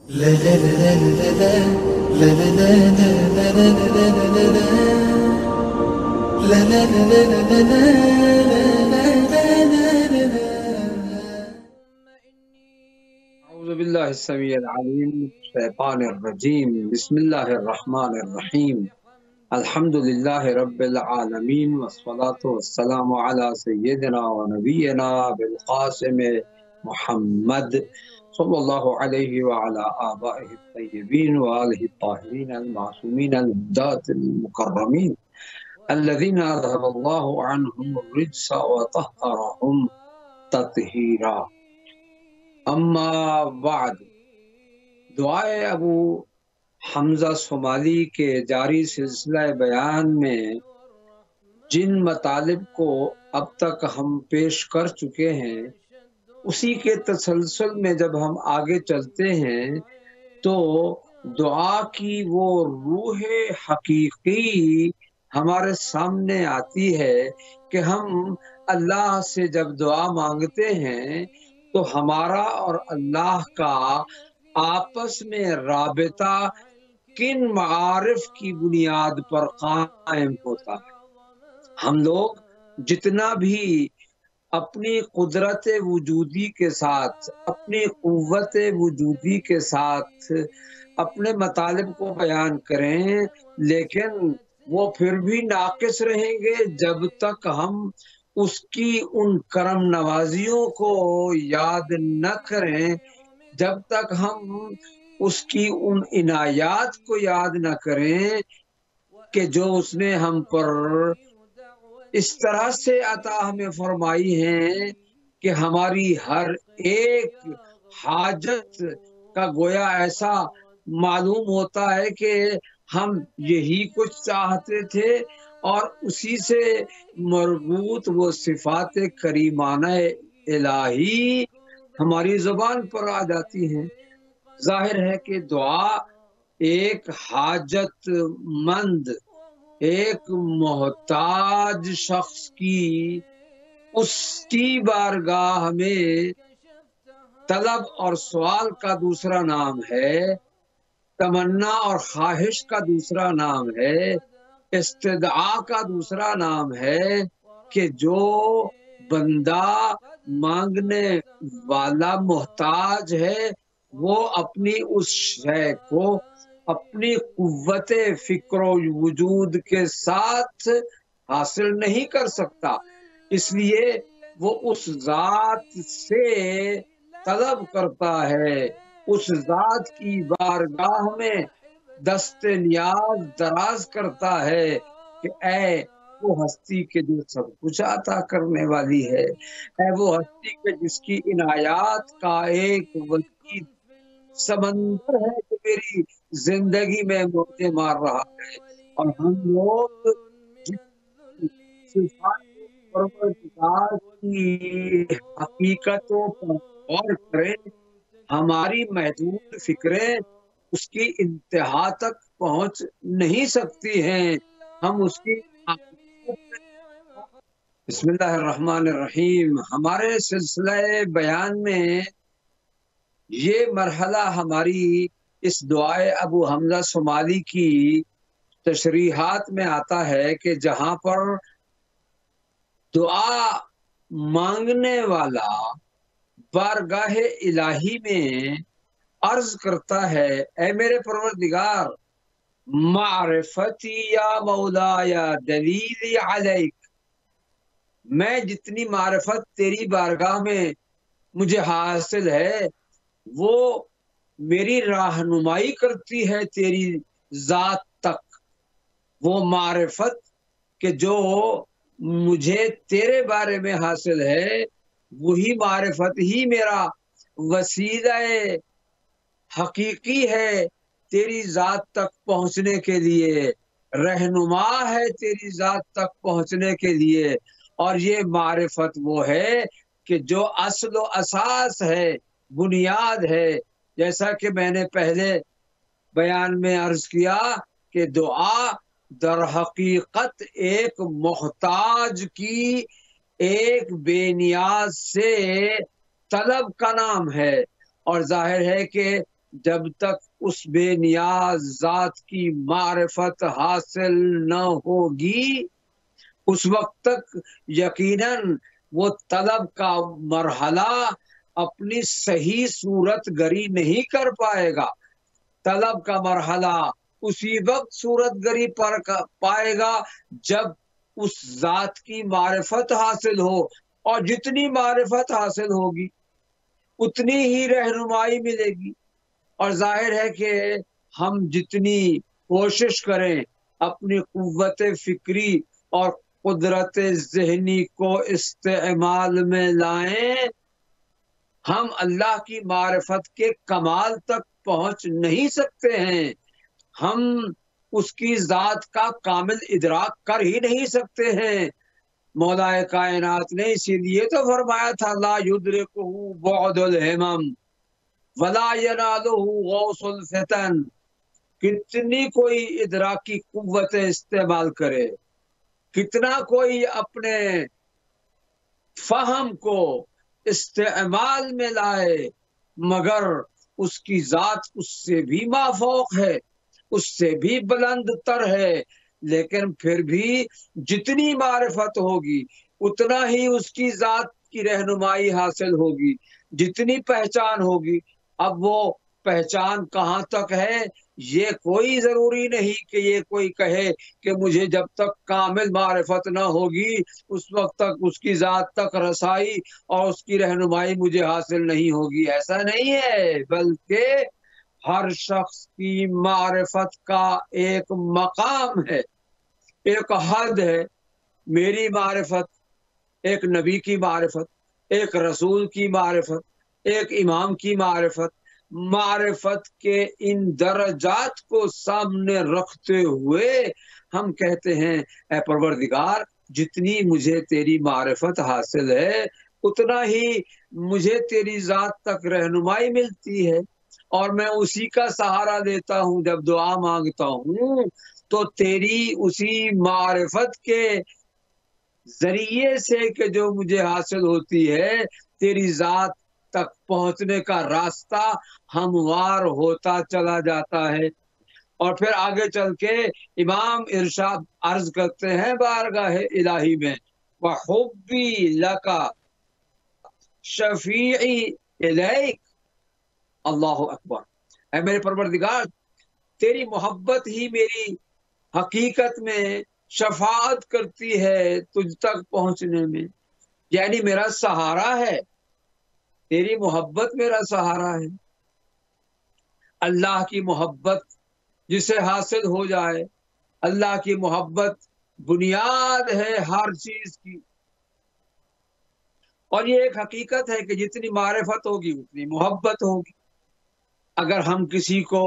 أعوذ بالله السميع العليم من الشيطان الرجيم بسم الله الرحمن الرحيم الحمد لله رب العالمين والصلاة والسلام على سيدنا ونبينا بالقاسم محمد صلى الله عليه وعلى آبائه الطيبين وآله الطاهرين المعصومين الهداة المكرمين الذين أذهب الله عنهم الرجس وطهرهم تطهيرا اما بعد۔ دعائے ابو حمزہ صومالی کے جاری سلسلہ بیان میں جن مطالب کو اب تک ہم پیش کر چکے ہیں اسی کے تسلسل میں جب ہم آگے چلتے ہیں تو دعا کی وہ روح حقیقی ہمارے سامنے آتی ہے کہ ہم اللہ سے جب دعا مانگتے ہیں تو ہمارا اور اللہ کا آپس میں رابطہ کن معارف کی بنیاد پر قائم ہوتا ہے۔ ہم لوگ جتنا بھی اپنی قدرت وجودی کے ساتھ، اپنی قوت وجودی کے ساتھ اپنے مطالب کو بیان کریں لیکن وہ پھر بھی ناقص رہیں گے جب تک ہم اس کی ان کرم نوازیوں کو یاد نہ کریں، جب تک ہم اس کی ان عنایات کو یاد نہ کریں کہ جو اس نے ہم پر اس طرح سے عطا ہمیں فرمائی ہیں کہ ہماری ہر ایک حاجت کا گویا ایسا معلوم ہوتا ہے کہ ہم یہی کچھ چاہتے تھے اور اسی سے مربوط وہ صفات کریمانہ الہی ہماری زبان پر آ جاتی ہیں۔ ظاہر ہے کہ دعا ایک حاجت مند، ایک محتاج شخص کی اس کی بارگاہ میں طلب اور سوال کا دوسرا نام ہے، تمنا اور خواہش کا دوسرا نام ہے، استدعا کا دوسرا نام ہے کہ جو بندہ مانگنے والا محتاج ہے وہ اپنی اس شے کو اپنی قوت فکر و وجود کے ساتھ حاصل نہیں کر سکتا، اس لیے وہ اس ذات سے طلب کرتا ہے، اس ذات کی بارگاہ میں دست نیاز دراز کرتا ہے کہ اے وہ ہستی کے جو سب کچھ عطا کرنے والی ہے، اے وہ ہستی کے جس کی عنایات کا ایک وسیع سمندر ہے کہ میری زندگی میں موجے مار رہا ہے، اور ہم لوگ صفات پروردگار کی حقیقتوں پر غور کریں، ہماری محدود فکریں اس کی انتہا تک پہنچ نہیں سکتی ہیں، ہم اس کی بسم اللہ الرحمن الرحیم۔ ہمارے سلسلہ بیان میں یہ مرحلہ ہماری اس دعائے ابو حمزہ صومالی کی تشریحات میں آتا ہے کہ جہاں پر دعا مانگنے والا بارگاہ الہی میں عرض کرتا ہے اے میرے پروردگار، معرفتی یا مولا یا دلیلی علیک، میں جتنی معرفت تیری بارگاہ میں مجھے حاصل ہے وہ میری راہنمائی کرتی ہے تیری ذات تک، وہ معرفت کہ جو مجھے تیرے بارے میں حاصل ہے وہی معرفت ہی میرا وسیلہ حقیقی ہے تیری ذات تک پہنچنے کے لیے، رہنما ہے تیری ذات تک پہنچنے کے لیے، اور یہ معرفت وہ ہے کہ جو اصل و اساس ہے، بنیاد ہے، جیسا کہ میں نے پہلے بیان میں عرض کیا کہ دعا در حقیقت ایک محتاج کی ایک بے نیاز سے طلب کا نام ہے، اور ظاہر ہے کہ جب تک اس بے نیاز ذات کی معرفت حاصل نہ ہوگی اس وقت تک یقیناً وہ طلب کا مرحلہ اپنی صحیح صورت گری نہیں کر پائے گا۔ طلب کا مرحلہ اسی وقت صورت گری پر پائے گا جب اس ذات کی معرفت حاصل ہو، اور جتنی معرفت حاصل ہوگی اتنی ہی رہنمائی ملے گی۔ اور ظاہر ہے کہ ہم جتنی کوشش کریں اپنی قوت فکری اور قدرت ذہنی کو استعمال میں لائیں، ہم اللہ کی معرفت کے کمال تک پہنچ نہیں سکتے ہیں، ہم اس کی ذات کا کامل ادراک کر ہی نہیں سکتے ہیں۔ مولا کائنات نے اسی لیے تو فرمایا تھا لا یدرکہ بعد الہمم ولا ینالہ غوث الفتن۔ کتنی کوئی ادراکی قوتیں استعمال کرے، کتنا کوئی اپنے فہم کو استعمال میں لائے، مگر اس کی ذات اس سے بھی مافوق ہے، اس سے بھی بلند تر ہے۔ لیکن پھر بھی جتنی معرفت ہوگی اتنا ہی اس کی ذات کی رہنمائی حاصل ہوگی، جتنی پہچان ہوگی۔ اب وہ پہچان کہاں تک ہے یہ کوئی ضروری نہیں کہ یہ کوئی کہے کہ مجھے جب تک کامل معرفت نہ ہوگی اس وقت تک اس کی ذات تک رسائی اور اس کی رہنمائی مجھے حاصل نہیں ہوگی۔ ایسا نہیں ہے، بلکہ ہر شخص کی معرفت کا ایک مقام ہے، ایک حد ہے۔ میری معرفت، ایک نبی کی معرفت، ایک رسول کی معرفت، ایک امام کی معرفت، معرفت کے ان درجات کو سامنے رکھتے ہوئے ہم کہتے ہیں اے پروردگار جتنی مجھے تیری معرفت حاصل ہے اتنا ہی مجھے تیری ذات تک رہنمائی ملتی ہے، اور میں اسی کا سہارا لیتا ہوں جب دعا مانگتا ہوں، تو تیری اسی معرفت کے ذریعے سے کہ جو مجھے حاصل ہوتی ہے تیری ذات تک پہنچنے کا راستہ ہموار ہوتا چلا جاتا ہے۔ اور پھر آگے چل کے امام ارشاد عرض کرتے ہیں بارگاہ الہی میں وَحُبِّي لَكَ شَفِيعِي إِلَيْكَ۔ اللہ اکبر، اے میرے پروردگار تیری محبت ہی میری حقیقت میں شفاعت کرتی ہے تجھ تک پہنچنے میں، یعنی میرا سہارا ہے، تیری محبت میرا سہارا ہے۔ اللہ کی محبت جسے حاصل ہو جائے، اللہ کی محبت بنیاد ہے ہر چیز کی، اور یہ ایک حقیقت ہے کہ جتنی معرفت ہوگی اتنی محبت ہوگی۔ اگر ہم کسی کو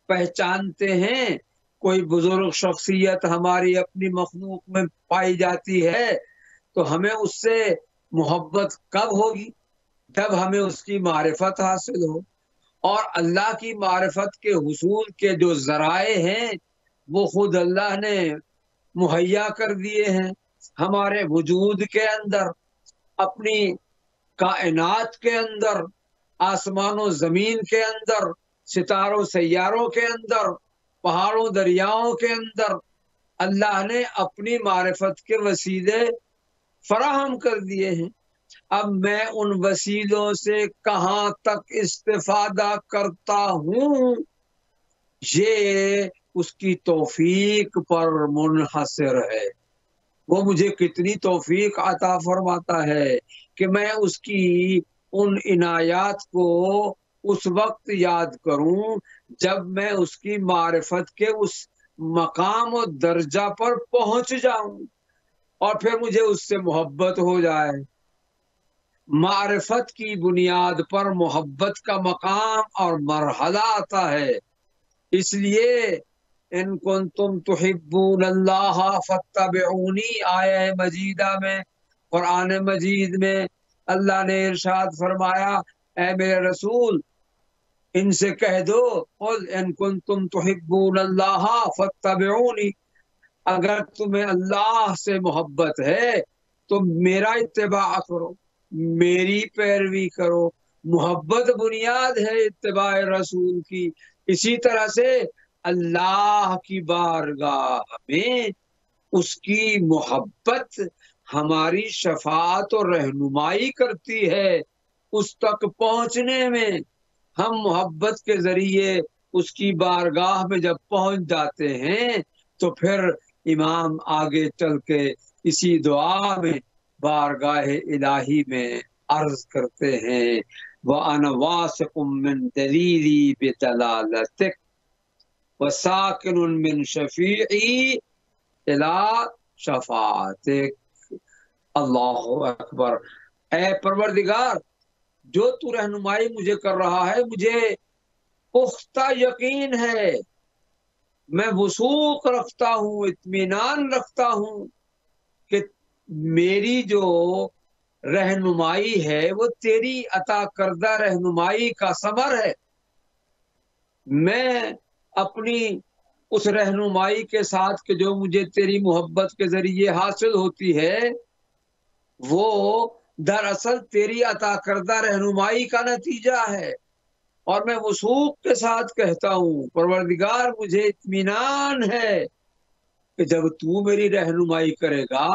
پہچانتے ہیں، کوئی بزرگ شخصیت ہماری اپنی مخلوق میں پائی جاتی ہے، تو ہمیں اس سے محبت کب ہوگی؟ جب ہمیں اس کی معرفت حاصل ہو۔ اور اللہ کی معرفت کے حصول کے جو ذرائع ہیں وہ خود اللہ نے مہیا کر دیے ہیں ہمارے وجود کے اندر، اپنی کائنات کے اندر، آسمان و زمین کے اندر، ستاروں سیاروں کے اندر، پہاڑوں دریاؤں کے اندر اللہ نے اپنی معرفت کے وسیلے فراہم کر دیے ہیں۔ اب میں ان وسیلوں سے کہاں تک استفادہ کرتا ہوں یہ اس کی توفیق پر منحصر ہے۔ وہ مجھے کتنی توفیق عطا فرماتا ہے کہ میں اس کی ان عنایات کو اس وقت یاد کروں جب میں اس کی معرفت کے اس مقام و درجہ پر پہنچ جاؤں، اور پھر مجھے اس سے محبت ہو جائے۔ معرفت کی بنیاد پر محبت کا مقام اور مرحلہ آتا ہے۔ اس لیے ان کنتم تحبون اللہ فاتبعونی آیہ مجیدہ میں، قرآن مجید میں اللہ نے ارشاد فرمایا اے میرے رسول ان سے کہہ دو قل ان کنتم تحبون اللہ فاتبعونی، اگر تمہیں اللہ سے محبت ہے تو میرا اتباع کرو، میری پیروی کرو، محبت بنیاد ہے اتباع رسول کی۔ اسی طرح سے اللہ کی بارگاہ میں اس کی محبت ہماری شفاعت اور رہنمائی کرتی ہے۔ اس تک پہنچنے میں ہم محبت کے ذریعے اس کی بارگاہ میں جب پہنچ جاتے ہیں تو پھر امام آگے چل کے اسی دعا میں بارگاہ الہی میں عرض کرتے ہیں وَأَنَا وَاثِقٌ مِّن دَلِيلِي بِدَلَالَتِكَ وَسَاكِنٌ مِّن شَفِيعِي إِلَىٰ شَفَاعَتِكَ۔ اللہ اکبر۔ اے پروردگار، جو تو رہنمائی مجھے کر رہا ہے مجھے پختہ یقین ہے، میں وثوق رکھتا ہوں، اطمینان رکھتا ہوں کہ میری جو رہنمائی ہے وہ تیری عطا کردہ رہنمائی کا ثمر ہے۔ میں اپنی اس رہنمائی کے ساتھ کہ جو مجھے تیری محبت کے ذریعے حاصل ہوتی ہے وہ دراصل تیری عطا کردہ رہنمائی کا نتیجہ ہے، اور میں وثوق کے ساتھ کہتا ہوں پروردگار مجھے اطمینان ہے کہ جب تو میری رہنمائی کرے گا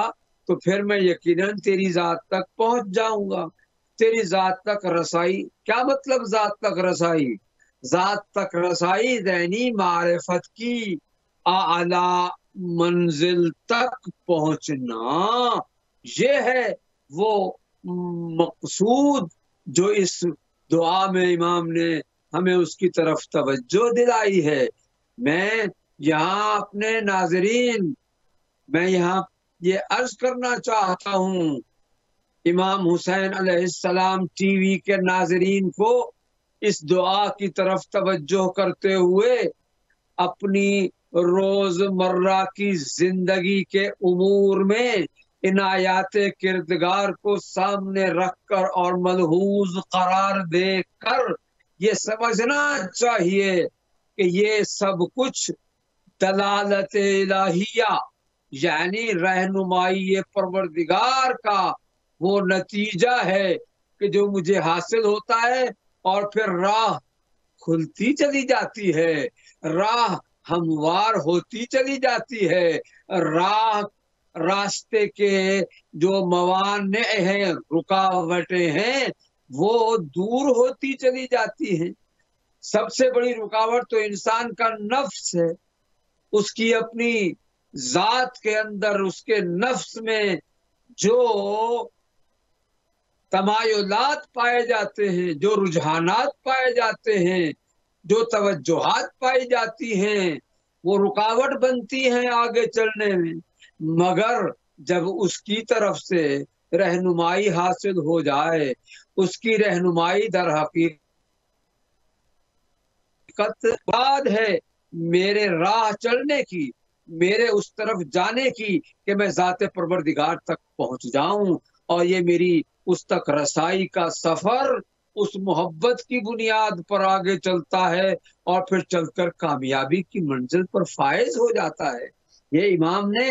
تو پھر میں یقیناً تیری ذات تک پہنچ جاؤں گا۔ تیری ذات تک رسائی، کیا مطلب ذات تک رسائی؟ ذات تک رسائی یعنی معرفت کی اعلیٰ منزل تک پہنچنا، یہ ہے وہ مقصود جو اس دعا میں امام نے ہمیں اس کی طرف توجہ دلائی ہے۔ میں یہاں اپنے ناظرین، میں یہاں یہ عرض کرنا چاہتا ہوں امام حسین علیہ السلام ٹی وی کے ناظرین کو اس دعا کی طرف توجہ کرتے ہوئے اپنی روز مرہ کی زندگی کے امور میں ان آیات کردگار کو سامنے رکھ کر اور ملحوظ قرار دے کر یہ سمجھنا چاہیے کہ یہ سب کچھ دلالت الہیہ یعنی رہنمائی پروردگار کا وہ نتیجہ ہے کہ جو مجھے حاصل ہوتا ہے، اور پھر راہ کھلتی چلی جاتی ہے، راہ ہموار ہوتی چلی جاتی ہے، راستے کے جو موانع ہیں، رکاوٹیں ہیں، وہ دور ہوتی چلی جاتی ہیں۔ سب سے بڑی رکاوٹ تو انسان کا نفس ہے، اس کی اپنی ذات کے اندر، اس کے نفس میں جو تمایلات پائے جاتے ہیں، جو رجحانات پائے جاتے ہیں، جو توجہات پائی جاتی ہیں، وہ رکاوٹ بنتی ہیں آگے چلنے میں۔ مگر جب اس کی طرف سے رہنمائی حاصل ہو جائے، اس کی رہنمائی در حقیقت بات ہے میرے راہ چلنے کی، میرے اس طرف جانے کی کہ میں ذات پروردگار تک پہنچ جاؤں، اور یہ میری اس تک رسائی کا سفر اس محبت کی بنیاد پر آگے چلتا ہے، اور پھر چل کر کامیابی کی منزل پر فائز ہو جاتا ہے۔ یہ امام نے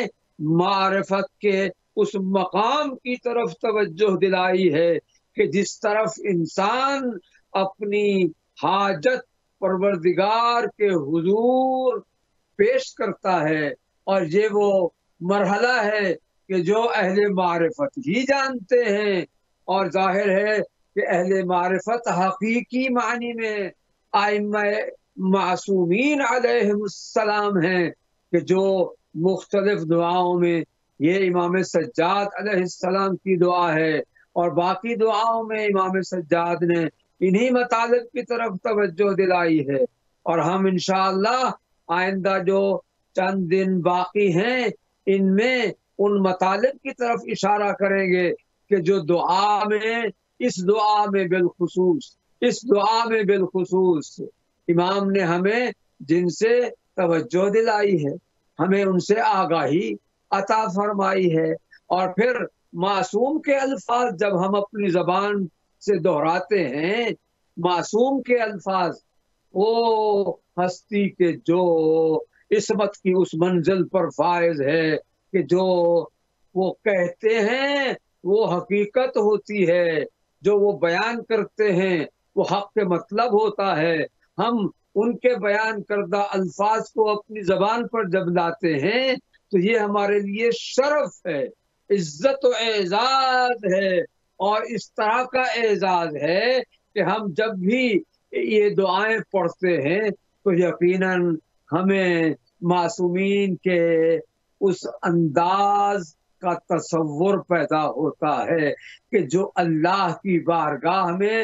معرفت کے اس مقام کی طرف توجہ دلائی ہے کہ جس طرف انسان اپنی حاجت پروردگار کے حضور پیش کرتا ہے، اور یہ وہ مرحلہ ہے کہ جو اہل معرفت ہی جانتے ہیں، اور ظاہر ہے کہ اہل معرفت حقیقی معنی میں ائمہ معصومین علیہم السلام ہیں کہ جو مختلف دعاؤں میں، یہ امام سجاد علیہ السلام کی دعا ہے اور باقی دعاؤں میں امام سجاد نے انہی مطالب کی طرف توجہ دلائی ہے۔ اور ہم انشاءاللہ آئندہ جو چند دن باقی ہیں ان میں ان مطالب کی طرف اشارہ کریں گے کہ جو دعا میں، اس دعا میں بالخصوص امام نے ہمیں جن سے توجہ دلائی ہے، ہمیں ان سے آگاہی عطا فرمائی ہے، اور پھر معصوم کے الفاظ جب ہم اپنی زبان سے دہراتے ہیں، معصوم کے الفاظ، وہ ہستی کے جو عصمت کی اس منزل پر فائز ہے کہ جو وہ کہتے ہیں وہ حقیقت ہوتی ہے، جو وہ بیان کرتے ہیں وہ حق کے مطلب ہوتا ہے۔ ہم ان کے بیان کردہ الفاظ کو اپنی زبان پر جب لاتے ہیں تو یہ ہمارے لیے شرف ہے، عزت و اعزاز ہے، اور اس طرح کا اعزاز ہے کہ ہم جب بھی یہ دعائیں پڑھتے ہیں تو یقیناً ہمیں معصومین کے اس انداز کا تصور پیدا ہوتا ہے کہ جو اللہ کی بارگاہ میں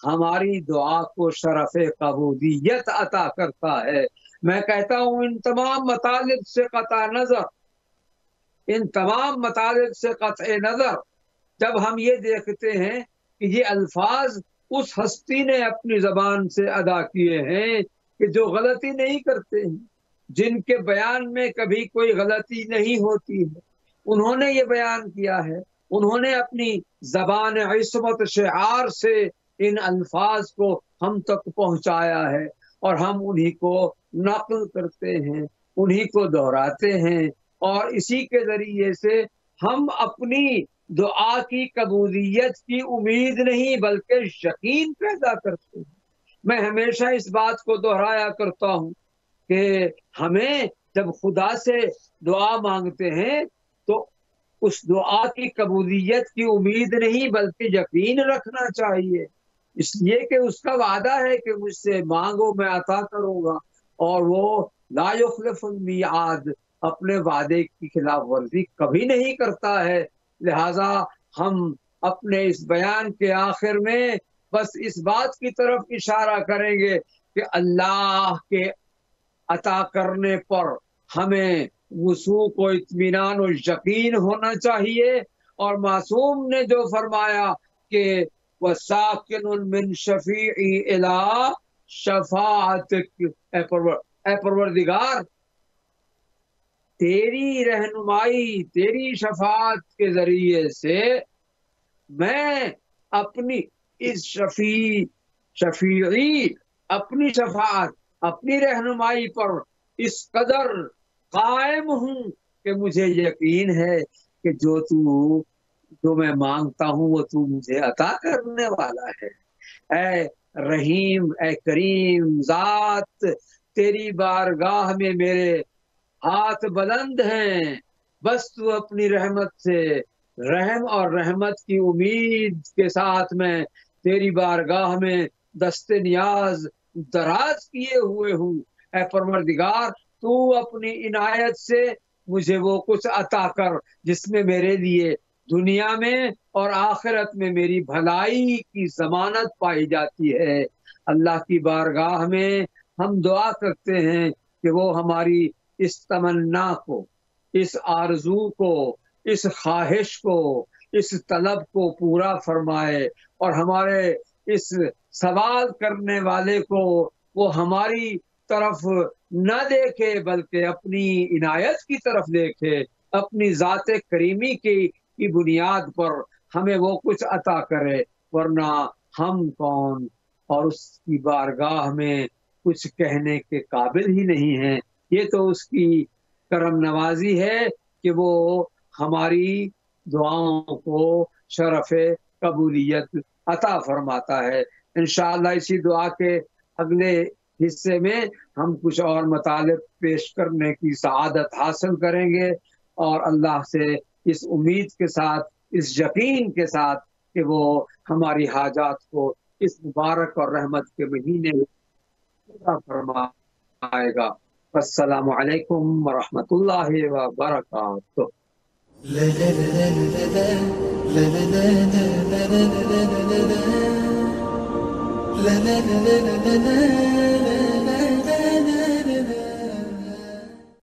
ہماری دعا کو شرف قبولیت عطا کرتا ہے۔ میں کہتا ہوں ان تمام مطالب سے قطع نظر، ان تمام مطالب سے قطع نظر، جب ہم یہ دیکھتے ہیں کہ یہ الفاظ اس ہستی نے اپنی زبان سے ادا کیے ہیں کہ جو غلطی نہیں کرتے ہیں، جن کے بیان میں کبھی کوئی غلطی نہیں ہوتی ہے، انہوں نے یہ بیان کیا ہے، انہوں نے اپنی زبان عصمت شعار سے ان الفاظ کو ہم تک پہنچایا ہے، اور ہم انہی کو نقل کرتے ہیں، انہی کو دہراتے ہیں، اور اسی کے ذریعے سے ہم اپنی دعا کی قبولیت کی امید نہیں بلکہ یقین پیدا کرتے ہیں۔ میں ہمیشہ اس بات کو دہرایا کرتا ہوں کہ ہمیں جب خدا سے دعا مانگتے ہیں تو اس دعا کی قبولیت کی امید نہیں بلکہ یقین رکھنا چاہیے، اس لیے کہ اس کا وعدہ ہے کہ مجھ سے مانگو میں عطا کروں گا، اور وہ لا یخلف المیعاد، اپنے وعدے کی خلاف ورزی کبھی نہیں کرتا ہے۔ لہذا ہم اپنے اس بیان کے آخر میں بس اس بات کی طرف اشارہ کریں گے کہ اللہ کے عطا کرنے پر ہمیں وثوق و اطمینان و یقین ہونا چاہیے، اور معصوم نے جو فرمایا کہ وَسَاكِنٌ مِّن شَفِيعِي إِلَىٰ شَفَاعَتِكَ، اے پروردگار تیری رہنمائی، تیری شفاعت کے ذریعے سے میں اپنی اس شفیعی اپنی شفاعت، اپنی رہنمائی پر اس قدر قائم ہوں کہ مجھے یقین ہے کہ جو میں مانگتا ہوں وہ تو مجھے عطا کرنے والا ہے۔ اے رحیم، اے کریم ذات، تیری بارگاہ میں میرے ہاتھ بلند ہیں، بس تو اپنی رحمت سے رحم اور رحمت کی امید کے ساتھ میں تیری بارگاہ میں دست نیاز دراز کیے ہوئے ہوں۔ اے پروردگار تو اپنی عنایت سے مجھے وہ کچھ عطا کر جس میں میرے لیے دنیا میں اور آخرت میں میری بھلائی کی ضمانت پائی جاتی ہے۔ اللہ کی بارگاہ میں ہم دعا کرتے ہیں کہ وہ ہماری اس تمنا کو، اس آرزو کو، اس خواہش کو، اس طلب کو پورا فرمائے، اور ہمارے اس سوال کرنے والے کو وہ ہماری طرف نہ دیکھے بلکہ اپنی عنایت کی طرف دیکھے، اپنی ذات کریمی کی بنیاد پر ہمیں وہ کچھ عطا کرے، ورنہ ہم کون اور اس کی بارگاہ میں کچھ کہنے کے قابل ہی نہیں ہیں۔ یہ تو اس کی کرم نوازی ہے کہ وہ ہماری دعاؤں کو شرف قبولیت عطا فرماتا ہے۔ انشاءاللہ اسی دعا کے اگلے حصے میں ہم کچھ اور مطالب پیش کرنے کی سعادت حاصل کریں گے، اور اللہ سے اس امید کے ساتھ، اس یقین کے ساتھ کہ وہ ہماری حاجات کو اس مبارک اور رحمت کے مہینے میں پورا فرمائے گا۔ السلام علیکم ورحمۃ اللہ وبرکاتہ۔ لا لا لا لا لا لا لا لا لا لا لا